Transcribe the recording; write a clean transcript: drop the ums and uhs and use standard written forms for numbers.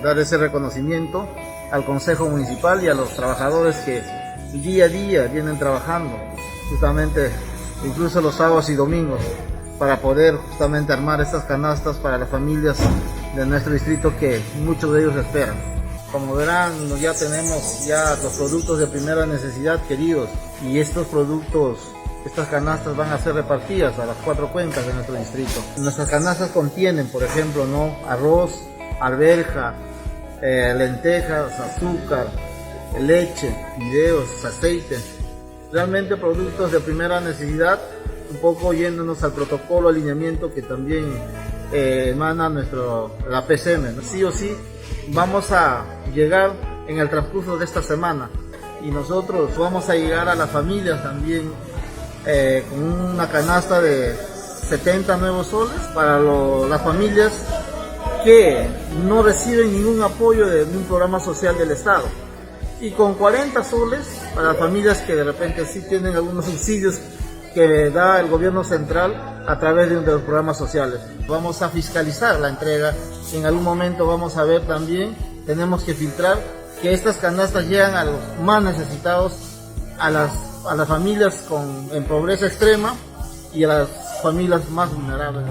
dar ese reconocimiento al Consejo Municipal y a los trabajadores que día a día vienen trabajando, justamente incluso los sábados y domingos, para poder justamente armar estas canastas para las familias de nuestro distrito que muchos de ellos esperan. Como verán, ya tenemos los productos de primera necesidad queridos, y estos productos, estas canastas van a ser repartidas a las 4 cuencas de nuestro distrito. Nuestras canastas contienen, por ejemplo, arroz, arveja, lentejas, azúcar, leche, fideos, aceite, realmente productos de primera necesidad, un poco yéndonos al protocolo, alineamiento que también emana la PCM, ¿no? Sí o sí vamos a llegar en el transcurso de esta semana, y nosotros vamos a llegar a las familias también con una canasta de 70 nuevos soles para las familias que no reciben ningún apoyo de un programa social del Estado, y con 40 soles para familias que de repente sí tienen algunos subsidios que da el gobierno central a través de los programas sociales. Vamos a fiscalizar la entrega, en algún momento vamos a ver también, tenemos que filtrar que estas canastas llegan a los más necesitados, a las familias en pobreza extrema y a las familias más vulnerables.